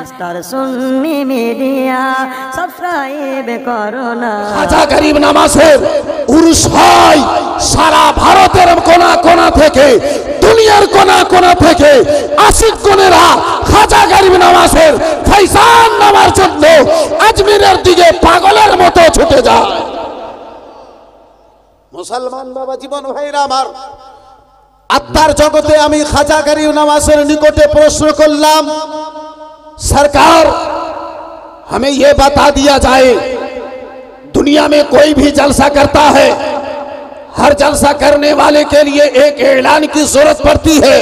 Star সুন্নি media subscribe করো না। খাজা গরিব নওয়াজের উরুস হয় সারা ভারতের কোনা কোনা থেকে, দুনিয়ার কোনা কোনা থেকে আশিকগণেরা খাজা গরিব নওয়াজের ফয়সান নামার জন্য আজমিরের দিকে পাগলের মতো ছুটে যায়। মুসলমান বাবা জীবন ভাইরা আমার, আত্মার জগতে আমি খাজা গরিব নওয়াজের নিকটে প্রশ্ন করলাম, सरकार हमें ये बता दिया जाए, दुनिया में कोई भी जलसा करता है, हर जलसा करने वाले के लिए एक ऐलान की जरूरत पड़ती है,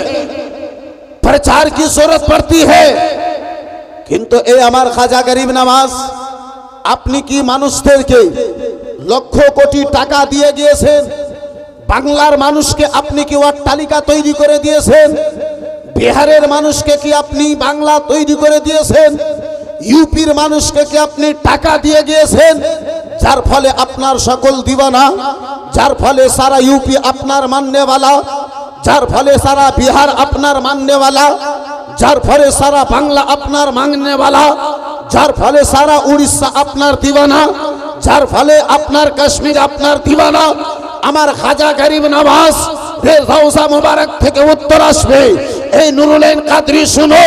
प्रचार की जरूरत पड़ती है, किंतु ए हमार खाजा गरीब नवाज अपनी की মানুষদেরকে লক্ষ কোটি টাকা দিয়ে গিয়েছেন, বাংলার মানুষকে আপনি কি অট্টালিকা তৈরি করে দিয়েছেন, বিহারের মানুষকে কি আপনি বাংলা তৈরি করে দিয়েছেন, ইউপির মানুষকে কি আপনি টাকা দিয়ে গিয়েছেন, যার ফলে আপনার সকল দিওয়ানা, যার ফলে সারা ইউপি আপনার মাননেওয়ালা, যার ফলে সারা বিহার আপনার মাননেওয়ালা, যার ফলে সারা বাংলা আপনার মাননেওয়ালা, যার ফলে সারা উড়িষ্যা আপনার দিওয়ানা, যার ফলে আপনার কাশ্মীর আপনার দিওয়ানা। আমার খাজা গরিব নওয়াজ রওজা মুবারক থেকে উত্তর আসবে, এই নুরুল আইন কাদরি শুনো,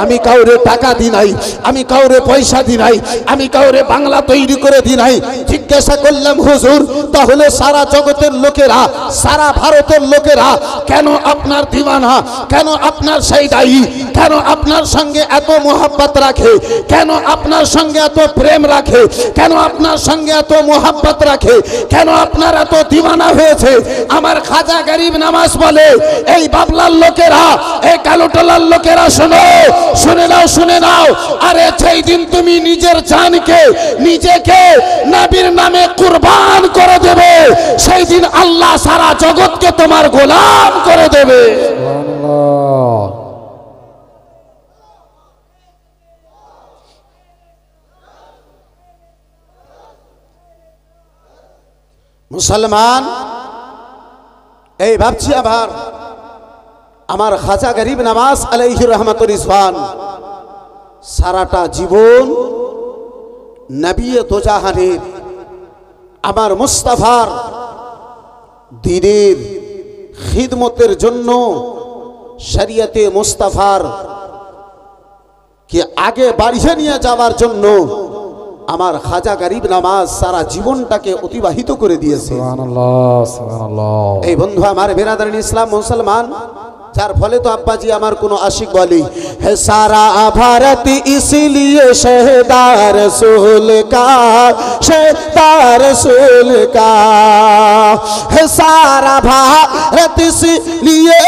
আমি কাউরে টাকা দি নাই, আমি কাউরে পয়সা দি নাই, আমি কাউরে বাংলা তৈরি করে দি নাই। জিজ্ঞাসা করলাম হুজুর, তাহলে সারা জগতের লোকেরা, সারা ভারতের লোকেরা কেন আপনার দিওয়ানা, কেন আপনার সেই দায়ী, কেন আপনার সঙ্গে এত মোহাব্বত রাখে, কেন আপনার সঙ্গে এত প্রেম রাখে, কেন আপনার সঙ্গে এত মোহাব্বত রাখে, কেন আপনার এত দিওয়ানা হয়েছে? আমার খাজা গরিব নওয়াজ বলে, এই বাবলার লোকেরা, এই কালোটলার লোকেরা শোনো, শুনে নাও, শুনে নাও। আরে সেই দিন তুমি নিজের জানকে, নিজেকে নবীর নামে কুরবান করে দেবে, সেই দিন আল্লাহ সারা জগৎকে তোমার গোলাম করে দেবে। মুসলমান এই ভাবছি আবার আমার খাজা গরিব নওয়াজ আলাইহি রহমাতুর রিজওয়ান সারাটা জীবন নবী দোজাহানের আমার মুস্তাফার দ্বীনের খিদমতের জন্য, শরীয়তে মুস্তাফার কে আগে বাড়িয়ে নিয়ে যাওয়ার জন্য আমার খাজা গরিব নওয়াজ সারা জীবনটাকে অতিবাহিত করে দিয়েছে। সুবহানাল্লাহ, সুবহানাল্লাহ। এই বন্ধু আমার বিরাদরান ইসলাম মুসলমান, যার ফলে তো আব্বাজি আমার কোন আশিক বলি, হে সারা ভারত ইসলিয়ে শহদার রসূল কা, শহদার রসূল কা, হে সারা ভারত ইসলিয়ে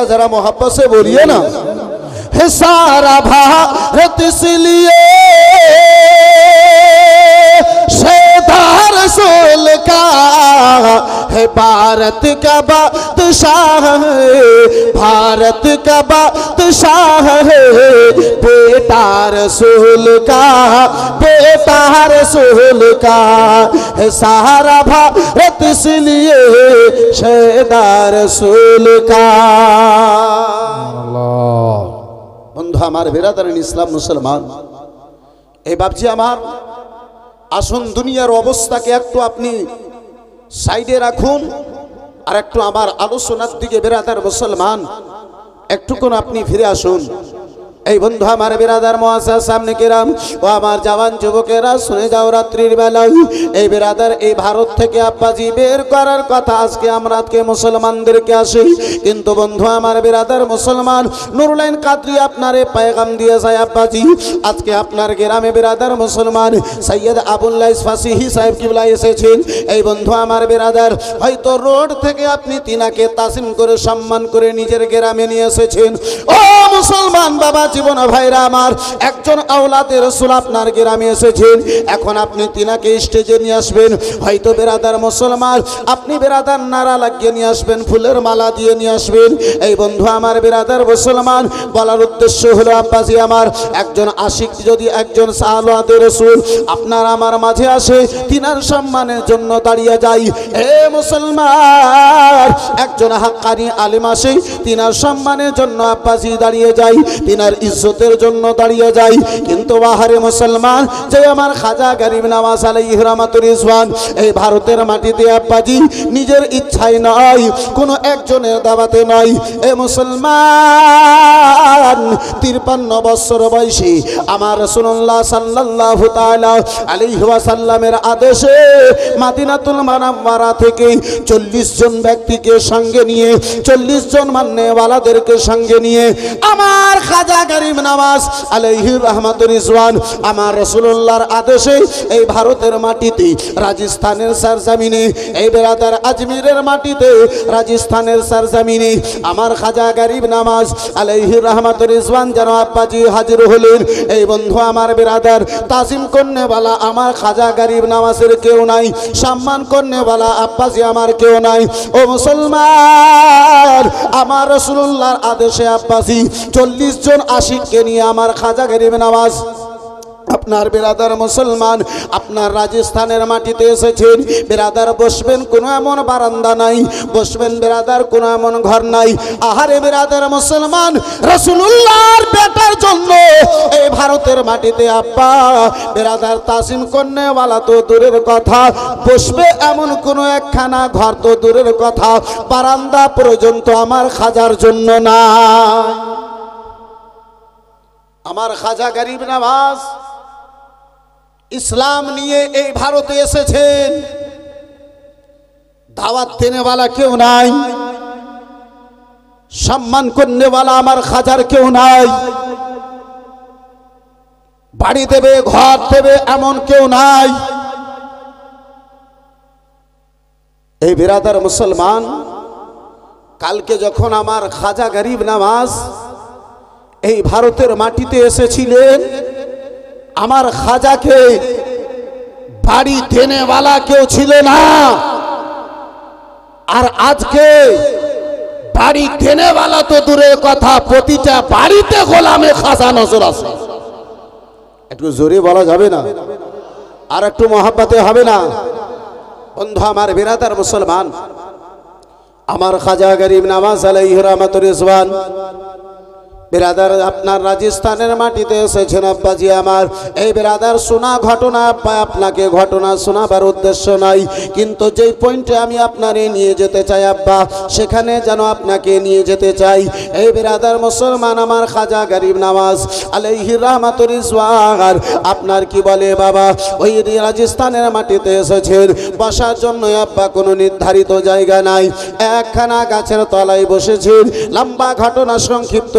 जरा मोहब्बत से बोलिए ना, है सारा भारत इसलिए शहदार रसूल का, है भारत का बादशाह, भारत का बादशाह है, बेटा रसूल का, बेटा रसूल का, है सारा भारत इसलिए शहदार रसूल का। বন্ধু আমার বিরাদরান ইসলাম মুসলমান, এই বাপজি আমার, আসুন দুনিয়ার অবস্থাকে একটু আপনি সাইডে রাখুন, আর একটু আমার আলোচনার দিকে বিরাদার মুসলমান একটুকুন আপনি ফিরে আসুন। এই বন্ধু আমার বিরাদার মুআজ্জাজ সামনে কিরাম ও আমার জওয়ান যুবকেরা, শুনে যাও, রাত্রির বেলায় এই বিরাদার এই ভারত থেকে আব্বাজি বের করার কথা আজকে আমরা মুসলমানদেরকে আসি, কিন্তু বন্ধু আমার বিরাদার মুসলমান নুরুল আইন কাদরি আপনারে পেগাম দিয়ে যায়, আব্বাজি আজকে আপনার গ্রামে বিরাদার মুসলমান সৈয়দ আবুল্লাহ ফাসিহি সাহেব কিবলা এসেছেন। এই বন্ধু আমার বিরাদার হয়তো রোড থেকে আপনি তিনাকে তাসিম করে সম্মান করে নিজের গ্রামে নিয়ে এসেছেন। ও মুসলমান বাবা জীবন ভাইরা আমার, একজন আওলাদে রাসূল আপনার গ্রামে এসেছেন, এখন আপনি তিনাকে স্টেজে নিয়ে আসবেন। হয়তো বেরাদার মুসলমান, আপনি বেরাদার নারা লাগিয়ে নিয়ে আসবেন, ফুলের মালা দিয়ে নিয়ে আসবেন। এই বন্ধু আমার বেরাদার মুসলমান, বলার উদ্দেশ্য হলো আব্বাজি আমার, একজন আশিক যদি একজন আওলাদে রাসূল আপনার আমার মাঝে আসে, তিনার সম্মানের জন্য দাঁড়িয়ে যাই। এ মুসলমান, একজন হাক্কানি আলেম আসে, তিনার সম্মানের জন্য আব্বাজি দাঁড়িয়ে যাই, তিনার ইজ্জতের জন্য দাঁড়িয়ে যাই। কিন্তু বাহারে মুসলমান, যে আমার খাজা গরিব নওয়াজ আলাইহি রাহমাতুর রিজওয়ান এই ভারতের মাটিতে আব্বাজি নিজের ইচ্ছায় নয়, কোনো একজনের দাওয়াতে নয়। এ মুসলমান, 53 বছর বয়সী আমার রাসূলুল্লাহ সাল্লাল্লাহু তাআলা আলাইহি ওয়াসাল্লামের আদেশে মদিনাতুল মুনাওয়ারা থেকে 40 জন ব্যক্তিকে সঙ্গে নিয়ে, 40 জন মান্যওয়ালাদেরকে সঙ্গে নিয়ে আমার খাজা গরিব নওয়াজ আলাইহি রাহমাতুর রিজওয়ান আমার রাসূলুল্লাহর আদেশে এই ভারতের মাটিতে, রাজস্থানের সরজমিনে, এই বেরাদার আজমিরের মাটিতে, রাজস্থানের সরজমিনে আমার খাজা গরিব নওয়াজ আলাইহি রাহমাতুর রিজওয়ান যেন আব্বাজি হাজির হলেন। এই বন্ধু আমার বেরাদার, তাজিম করনেওয়ালা আমার খাজা গরিব নওয়াজের কেউ নাই, সম্মান করনেওয়ালা আব্বাজি আমার কেউ নাই। ও মুসলমান, আমার রাসূলুল্লাহর আদেশে আব্বাজি 40 জন আশিককে নিয়ে আমার খাজা গরিব নওয়াজ আপনার বেরাদার মুসলমান আপনার রাজস্থানের মাটিতে এসেছেন। বেরাদার বসবেন কোনো এমন বারান্দা নাই, বসবেন বেরাদার কোনো এমন ঘর নাই। আহারে বেরাদার মুসলমান, রাসূলুল্লাহর বেটার জন্য এই ভারতের মাটিতে আব্বা বেরাদার তাসিম করনেওয়ালা তো দূরের কথা, বসবে এমন কোনো একখানা ঘর তো দূরের কথা, বারান্দা পর্যন্ত আমার খাজার জন্য না। আমার খাজা গরিব নওয়াজ ইসলাম নিয়ে এই ভারতে এসেছেন, দাওয়াত দেনেওয়ালা কেউ নাই, সম্মান করনেওয়ালা আমার খাজার কেউ নাই, বাড়ি দেবে ঘর দেবে এমন কেউ নাই। এই বিরাদার মুসলমান, কালকে যখন আমার খাজা গরিব নওয়াজ এই ভারতের মাটিতে এসেছিলেন, আমার খাজাকে বাড়ি দেনেওয়ালা কেউ ছিল না, আর আজকে বাড়ি দেনেওয়ালা তো দূরের কথা, প্রতিটা বাড়িতে গোলামে খাজা নজর আছে। একটু জোরে বলা যাবে না? আর একটু মহাব্বতে হবে না? বন্ধু আমার বিরাদার মুসলমান, আমার খাজা গরিব নওয়াজ আলাইহি রাহমাতুর রিজওয়ান বেরাদার আপনার রাজস্থানের মাটিতে এসেছেন আব্বাজি আমার। এই বেরাদার শোনা ঘটনা আপনাকে ঘটনা শোনাবার উদ্দেশ্য নাই, কিন্তু যেই পয়েন্টে আমি আপনারে নিয়ে যেতে চাই আব্বা, সেখানে যেন আপনাকে নিয়ে যেতে চাই। এই বেরাদার মুসলমান, আমার খাজা গরিব নওয়াজ আলাইহি রাহমাতুর রিজওয়ান আপনার কি বলে বাবা, ওই রাজস্থানের মাটিতে এসেছেন বসার জন্য আব্বা, কোনো নির্ধারিত জায়গা নাই, একখানা গাছের তলায় বসেছেন। লম্বা ঘটনা সংক্ষিপ্ত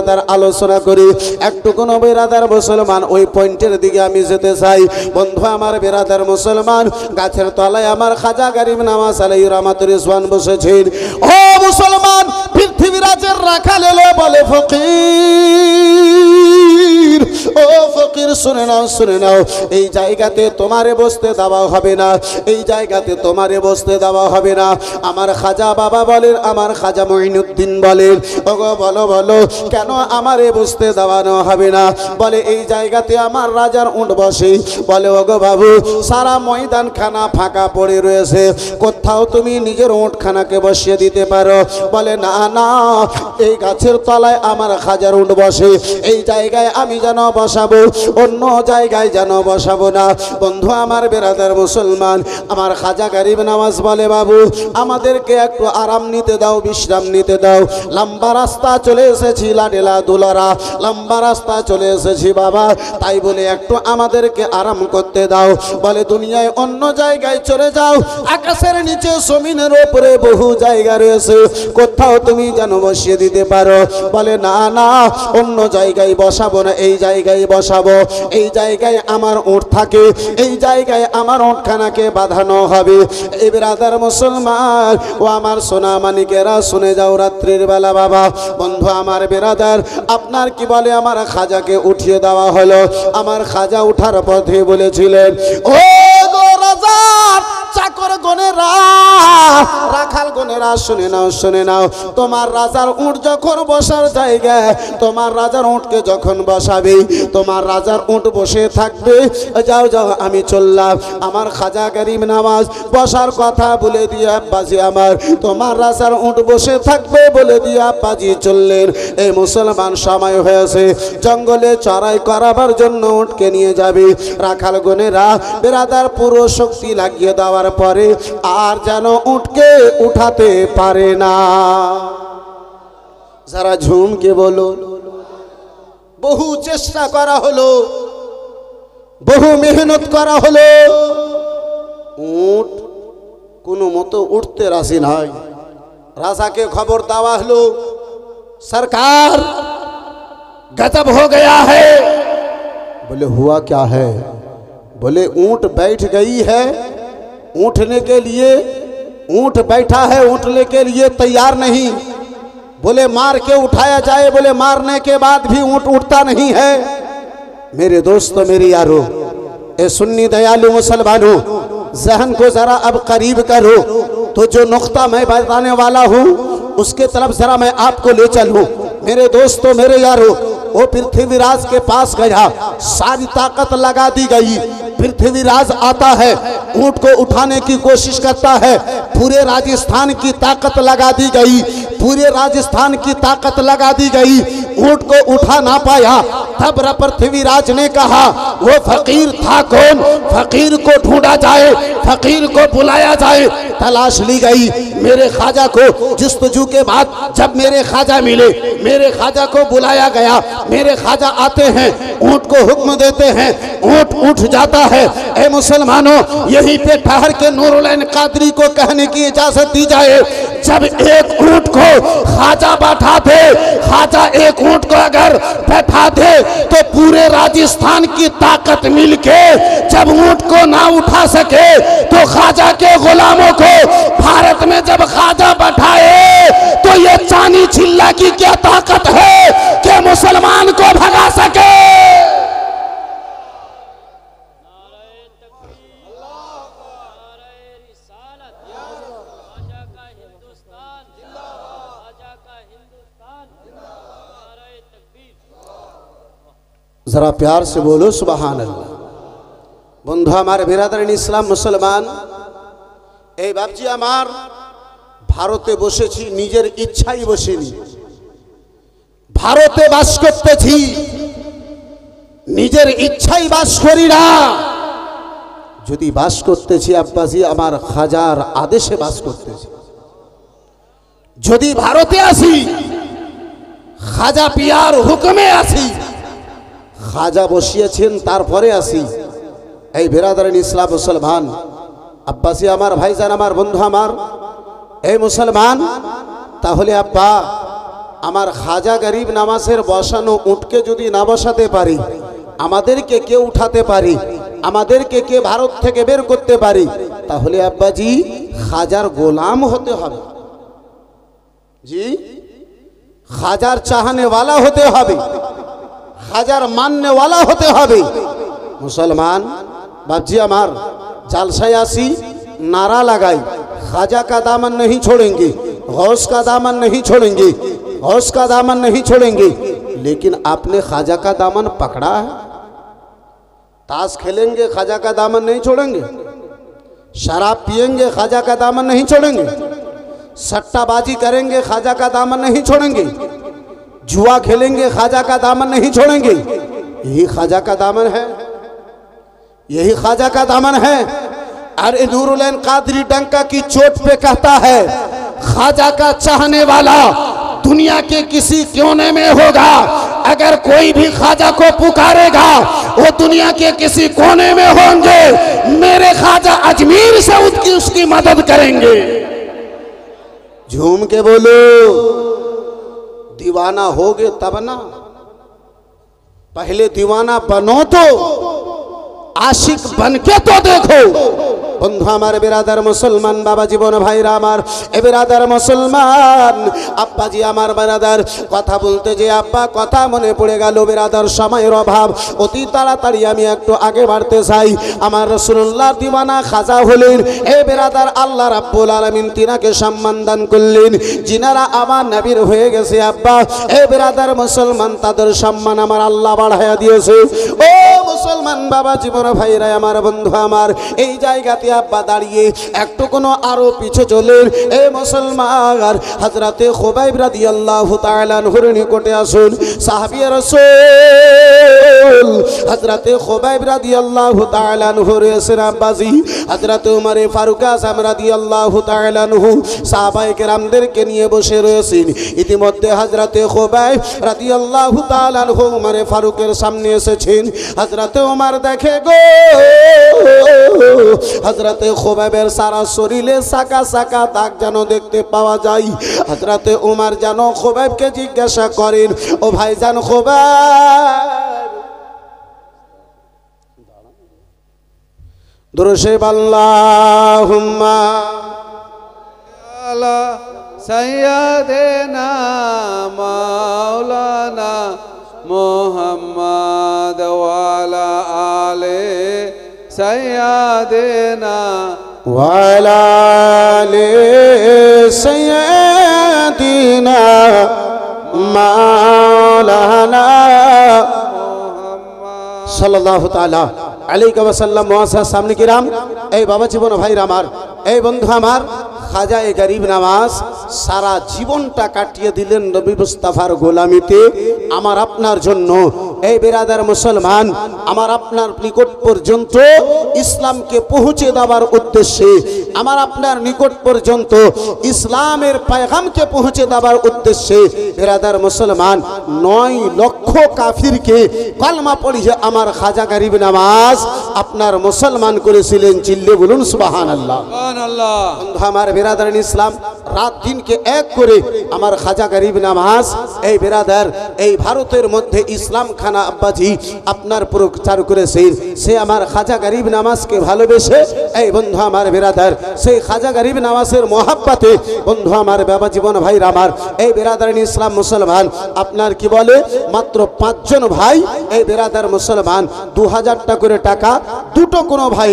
তার আলোচনা করি, একটু কোনো বেরাদার মুসলমান ওই পয়েন্টের দিকে আমি যেতে চাই। বন্ধু আমার বেরাদার মুসলমান, গাছের তলায় আমার খাজা গরিব নওয়াজ আলাইহি রাহমাতুর রিজওয়ান বসেছেন। ও মুসলমান, পৃথিবীরাজের রাখাল এলো বলে ফকির, ও ফকির শুনে নাও, শুনে নাও, এই জায়গাতে তোমারে বসতে দেওয়া হবে না, এই জায়গাতে তোমারে বসতে দেওয়া হবে না। আমার খাজা বাবা বলেন, আমার খাজা মঈনুদ্দিন বলেন, ওগো বলো বলো কেন আমারে বসতে দেওয়ানো হবে না? বলে এই জায়গাতে আমার রাজার উট বসে। বলে ওগো বাবু, সারা ময়দান খানা ফাঁকা পড়ে রয়েছে, কোথাও তুমি নিজের উটখানাকে বসিয়ে দিতে পারো? বলে না না, এই গাছের তলায় আমার খাজার উট বসে, এই জায়গায় আমি যেন বসাবো, অন্য জায়গায় যেন বসাবো না। বন্ধু আমার বেরাদার মুসলমান, আমার খাজা গরিব নওয়াজ বলে বাবু, আমাদেরকে একটু আরাম নিতে দাও, বিশ্রাম নিতে দাও, লম্বা রাস্তা চলে এসেছি, লাডেলা দুলারা লম্বা রাস্তা চলে এসেছি বাবা, তাই বলে একটু আমাদেরকে আরাম করতে দাও। বলে দুনিয়ায় অন্য জায়গায় চলে যাও, আকাশের নিচে জমিনের উপরে বহু জায়গা রয়েছে, কোথাও তুমি যেন বসিয়ে দিতে পারো। বলে না না, অন্য জায়গায় বসাবো না, এই এই জায়গায় বসাবো, এই জায়গায় আমার উট থাকে, এই জায়গায় আমার উটখানাকে বাঁধানো হবে। এই ব্রাদার মুসলমান ও আমার সোনা মানিকেরা শুনে যাও রাত্রির বেলা বাবা বন্ধু আমার ব্রাদার, আপনার কি বলে আমার খাজাকে উঠিয়ে দেওয়া হলো। আমার খাজা উঠার পথে বলেছিলেন, ও গো রাজার চাকর গনেরা, রাখাল গনেরা, শুনে নাও শুনে নাও, তোমার রাজার উট যখন বসার জায়গা, তোমার রাজার উটকে যখন বসাবে, তোমার রাজার উট বসে থাকবে। যাও যাও আমি চললাম। আমার খাজা গরিব নওয়াজ বসার কথা বলে দিয়ে আব্বাজি আমার তোমার রাজার উট বসে থাকবে বলে দিয়ে আব্বাজি চললেন। এই মুসলমান সময় হয়েছে জঙ্গলে চড়াই করাবার জন্য উটকে নিয়ে যাবে। রাখাল গনেরা বেরাদার পুরো শক্তি লাগিয়ে দেওয়ার পরে আর যেন উটকে উঠাতে পারে না। যারা ঝুমকে বলো, বহু চেষ্টা করা হলো, বহু মেহনত করা হলো, উট কোনো মতো উঠতে রাজি নাই। রাজাকে খবর দেওয়া হলো, सरकार गजब हो गया है। बोले हुआ क्या है? बोले ऊंट बैठ गई है, उठने के लिए ऊंट बैठा है, उठने के लिए तैयार नहीं। बोले मार के उठाया जाए, बोले मारने के बाद भी ऊंट उठता नहीं है। मेरे दोस्तों मेरी यारो, ए सुन्नी दयालु मुसलमानों, जहन को जरा अब करीब करो तो जो नुक्ता मैं बताने वाला हूँ उसके तरफ जरा मैं आपको ले चलूँ। मेरे दोस्तों मेरे यारो, वो पृथ्वीराज के पास गया, सारी ताकत लगा दी गई। पृथ्वीराज आता है, ऊंट को उठाने की कोशिश करता है, पूरे राजस्थान की ताकत लगा दी गई, पूरे राजस्थान की ताकत लगा दी गई, ऊंट को उठा ना पाया। तब पृथ्वीराज ने कहा वो फकीर था कौन, फकीर को ढूंढा जाए, फकीर को बुलाया जाए। तलाश ली गई। मेरे ख्वाजा को जस्तजू के बाद जब मेरे ख्वाजा मिले, मेरे ख्वाजा को बुलाया गया। मेरे ख्वाजा आते हैं, ऊंट को हुक्म देते हैं, ऊंट उठ जाता है। ए मुसलमानों, यहीं पे ठहर के नूरुल कादरी को कहने की इजाजत दी जाए। जब एक ऊंट को ख्वाजा बैठा दे, ख्वाजा एक ऊंट को अगर बैठा दे तो पूरे राजस्थान की ताकत मिलके जब ऊंट को ना उठा सके तो ख्वाजा के गुलामों को भारत में जब ख्वाजा बैठाए तो ये चानी चिल्ला की क्या ताकत है कि मुसलमान को भगा सके। जरा प्यार से बोलो सुबहान अल्लाह। बंधु हमारे बिरादरीन इस्लाम मुसलमान, এই বাপজি আমার ভারতে বসেছি, নিজের ইচ্ছাই বসেনি। ভারতে বাস করতেছি, নিজের ইচ্ছাই বাস করি না। যদি বাস করতেছি আব্বাজি আমার খাজার আদেশে বাস করতেছি। যদি ভারতে আসি খাজা পিয়ার হুকুমে আসি, খাজা বসিয়েছেন তারপরে আসি। এই বিরাদরিন ইসলাম মুসলমান, আব্বাসী আমার ভাইজান, আমার বন্ধু আমার, এই মুসলমান, তাহলে আব্বা আমার খাজা গরিব নওয়াজের বসানো উটকে যদি না বসাতে পারি, আমাদেরকে কে উঠাতে পারি, আমাদেরকে কে ভারত থেকে বের করতে পারি, তাহলে আব্বাজি খাজার গোলাম হতে হবে। জি, খাজার চাহনে वाला হতে হবে, খাজার মাননে वाला হতে হবে। मुसलमान बापजी हमार जालसाई आसी नारा लगाई, खाजा का दामन नहीं छोड़ेंगे, गौस का दामन नहीं छोड़ेंगे, गौस का दामन नहीं छोड़ेंगे। लेकिन आपने खाजा का दामन पकड़ा है। ताश खेलेंगे खाजा का दामन नहीं छोड़ेंगे, शराब पिएंगे खाजा का दामन नहीं छोड़ेंगे, सट्टाबाजी करेंगे खाजा का दामन नहीं छोड़ेंगे, जुआ खेलेंगे खाजा का दामन नहीं छोड़ेंगे। यही खाजा का दामन है, यही खाजा का दामन है। अरे नूरुल कादरी डंका की चोट पे कहता है, खाजा का चाहने वाला दुनिया के किसी कोने में होगा, अगर कोई भी खाजा को पुकारेगा वो दुनिया के किसी कोने में होंगे, मेरे खाजा अजमेर से उसकी मदद करेंगे। झूम के बोलो, दीवाना होगे तब ना। पहले दीवाना बनो तो आशिक बन के तो देखो। बंधु हमारे बिरादर मुसलमान बाबा जीवन भाई रामार ए बिरादर मुसलमान अब्बा जी हमार बिरादर कथा बोलते जे अब्बा कथा मने पड़े गেল बिरादर समয়ের অভাব অতি তাড়াতাড়ি আমি একটু আগে বাড়তে চাই। আমার রাসূলুল্লাহ দিওয়ানা খাজা হলেন এ বিরাদর আল্লাহ রাব্বুল আলামিন তিনাকে সম্মান দান করলেন जिनारा আমার নবীর হয়ে গেছে আব্বা এ বিরাদর মুসলমান তাদের সম্মান আমার আল্লাহ বাড়ায়া দিয়েছে। ও মুসলমান বাবা জীবন ভাইরা আমার বন্ধু আমার এই জায়গাতে আব্বা দাঁড়িয়ে একটু কোনো আরো পিছে চলেন এ মুসলমান হযরতে খুবাইব রাদিয়াল্লাহু তাআলা আনহুর নিকটে আসুন। সাহাবী রাসূল হযরতে খুবাইব রাদিয়াল্লাহু তাআলা আনহুর এসেন আব্বাজি হযরতে উমর ফারুক আযম রাদিয়াল্লাহু তাআলা আনহু সাহাবায়ে কেরামদেরকে নিয়ে বসে রয়েছেন। ইতিমধ্যে হযরতে খুবাইব রাদিয়াল্লাহু তাআলা আনহু উমর ফারুকের সামনে এসেছেন। হযরতে উমর দেখে গো হযরতে খুবাইবের সারা শরীরে সাকা সাকা দাগ যেন দেখতে পাওয়া যায়। হযরতে উমর যেন খুবাইবকে জিজ্ঞাসা করেন ও ভাইজান খুবাইব দুরূদে আল্লাহুম্মা আলা সাইয়্যিদিনা মাওলানা মুহাম্মদ ওয়া আলা আলি সাইয়্যিদিনা ওয়ালা আলি সাইয়্যিদিনা মাওলানা সাল্লাল্লাহু তাআলা আলাইহি ওয়াসাল্লাম। মুআজ্জাজ সামনে কিরাম এই বাবা জীবন ভাইরা আমার এই বন্ধু আমার খাজায়ে গরিব নওয়াজ সারা জীবনটা কাটিয়ে দিলেন নবী মুস্তাফার গোলামিতে আমার আপনার জন্য। এই বিরাদার মুসলমান আমার আপনার নিকট পর্যন্ত ইসলামকে পৌঁছে দেওয়ার উদ্দেশ্যে আমার আপনার নিকট পর্যন্ত ইসলামের পয়গামকে পৌঁছে দেওয়ার উদ্দেশ্যে বিরাদার মুসলমান 9 লক্ষ কাফিরকে কলমা পড়িয়ে আমার খাজা গরিব নওয়াজ আপনার মুসলমান করেছিলেন। চিল্লে বলুন সুবহানাল্লাহ। সুবহানাল্লাহ। বন্ধু আমার বিরাদার ইসলাম রাত দিনকে এক করে আমার খাজা গরিব নওয়াজ এই বিরাদার এই ভারতের মধ্যে ইসলাম খানা আব্বাজি আপনার প্রচার করেছেন। সে আমার খাজা গরিব নওয়াজকে ভালোবেসে এই বন্ধু আমার বিরাদার সেই খাজা গরিব নওয়াজের মহব্বতে বন্ধু আমার বাবা জীবন ভাই আমার এই বিরাদার ইসলাম মুসলমান আপনার কি বলে মাত্র 5 জন ভাই এই বিরাদার মুসলমান 2000 টাকা করে টাকা দুটো কোনো ভাই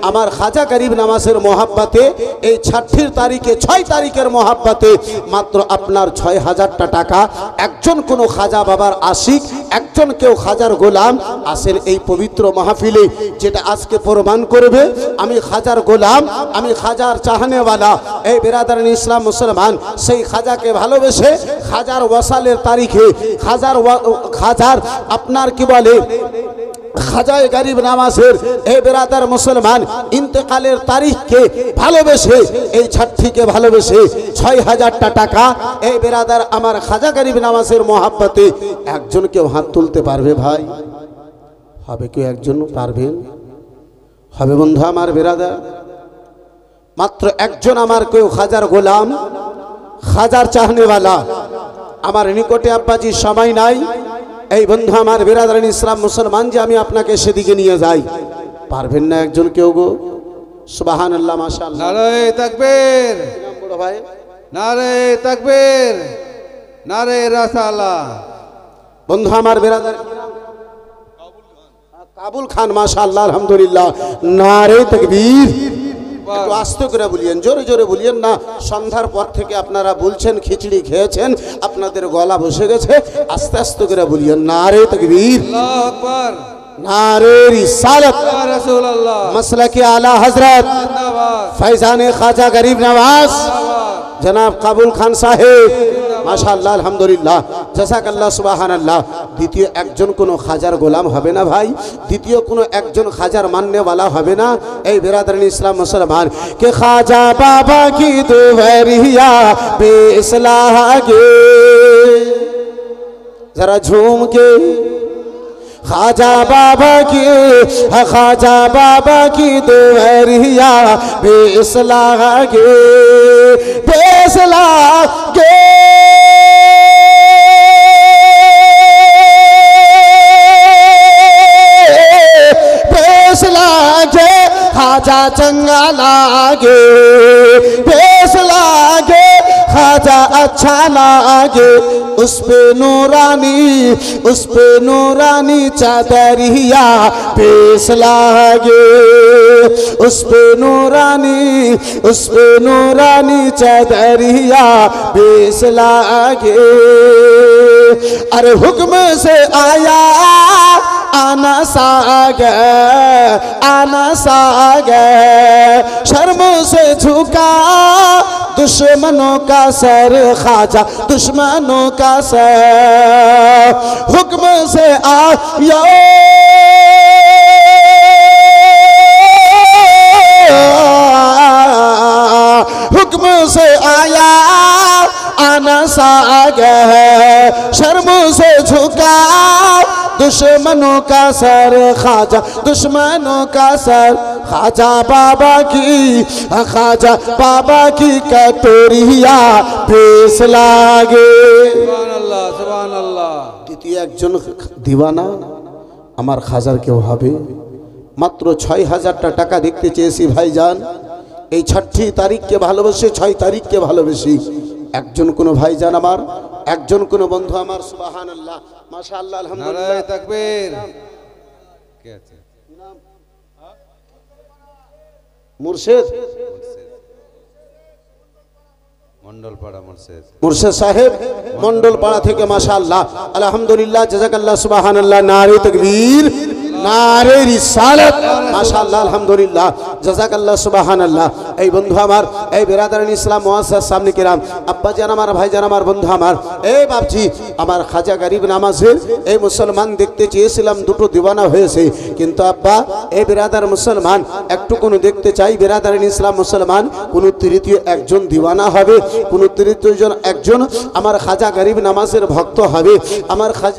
আমার খাজা গরিব নওয়াজের মহব্বতে এই 6 তারিখে 6 তারিখের মহব্বতে মাত্র আপনার 6000 টাকা একজন কোন খাজা বাবার আশিক একজন কেউ খাজার গোলাম আসেন এই পবিত্র মাহফিলে যেটা আজকে প্রমাণ করবে আমি খাজার গোলাম আমি খাজার চাহনেওয়ালা এই বিরাদার ইসলাম মুসলমান সেই খাজাকে ভালোবেসে খাজার ওয়াসালের তারিখে খাজার আপনার কি বলে খাজায়ে গরিব নওয়াজের এই বিরাদার মুসলমান ইন্তেকালের তারিখকে ভালোবেসে এই ছাত্রীকে ভালোবেসে 6000 টাকা এই বিরাদার আমার খাজা গরিব নওয়াজের মহব্বতে একজন কেউ হাত তুলতে পারবে ভাই? হবে কেউ একজন পারবেন? হবে বন্ধু আমার বিরাদার মাত্র একজন আমার কেউ খাজার গোলাম খাজার চাহনেওয়ালা আমার নিকটে আব্বাজি সময় নাই এই বন্ধু আমার বিরাদার ইসলাম মুসলমান যে আমি আপনাকে সেদিকে নিয়ে যাই পারবেন না একজন কেউ গো? সুবহানাল্লাহ মাশাআল্লাহ। নারে তাকবীর বড় ভাই নারে তাকবীর নারে রাসালা। বন্ধু আমার বিরাদার কাবুল খান মাশাআল্লাহ আলহামদুলিল্লাহ নারে তাকবীর। একটু আস্তে করে বলিয়েন জোরে জোরে বলিয়েন না সন্ধ্যার পর থেকে আপনারা বলছেন খিচড়ি খেয়েছেন আপনাদের গলা বসে গেছে আস্তে আস্তে করে বলিয়েন নারে তাকবীর আল্লাহু আকবার नारे रिसालत या रसूल अल्लाह मसलक आला हजरत जिंदाबाद फैजान खाजा गरीब नवाज जनाब काबुल खान साहेब माशाअल्लाह अल्हम्दुलिल्लाह জাযাকাল্লাহ সুবহানাল্লাহ। দ্বিতীয় একজন কোন খাজার গোলাম হবে না ভাই? দ্বিতীয় কোন একজন খাজার মাননেওয়ালা হবে না? এই বিরাদরান ইসলাম মুসলমান কে খাজা বাবা কি দুহরিয়া বে ইসলাহ গে जरा झूम के खाजा बाबा की दुहरिया बेसलाह गे बेसलाह गे लागे खाजा चंगा लागे बेस लागे खाजा अच्छा लागे उस पे नूरानी चादरिया बेस लागे उस पे नूरानी चादरिया बेस लागे अरे हुक्म से आया आना सागे शर्म से झुका दुश्मनों का सर खाजा दुश्मनों का सर हुक्म से आया हुक्म से आया आना सागे शर्म से झुका दुश्मनों का सर खाजा दुश्मनों का सर खाजा बाबा की कटोरिया बेस लागे সুবহানাল্লাহ সুবহানাল্লাহ দ্বিতীয় একজন দিওয়ানা আমার খাজার কেউ হবে মাত্র ৬০০০টা টাকা দেখতে চেয়েছি ভাইজান এই ৬টি তারিখকে ভালোবেসে ৬ তারিখকে ভালোবেসি একজন কোন ভাইজান আমার একজন কোন বন্ধু আমার সুবহানাল্লাহ মাশাআল্লাহ আলহামদুলিল্লাহ নারে তাকবীর কে আছে মুর্শিদ মন্ডলপাড়া মুর্শিদ সাহেব মন্ডলপাড়া থেকে মাশাআল্লাহ আলহামদুলিল্লাহ জাযাকাল্লাহ সুবহানাল্লাহ নারে তাকবীর নারে রিসালাত মাশাআল্লাহ আলহামদুলিল্লাহ জাযাকাল্লাহ সুবহানাল্লাহ এই বন্ধু আমার এই বিরাদারান ইসলাম মুআসসাস সামনে কিরাম আব্বা জান আমার ভাই জান আমার বন্ধু আমার এই বাপজি আমার খাজা গরিব নামাজের এই মুসলমান দেখতে চেয়েছিলাম দুটো দিওয়ানা হয়েছে কিন্তু আব্বা এই বিরাদার মুসলমান একটু কোন দেখতে চাই বিরাদারান ইসলাম মুসলমান কোন তৃতীয় একজন দিওয়ানা হবে কোন তৃতীয় একজন আমার খাজা গরিব নামাজের ভক্ত হবে আমার খাজা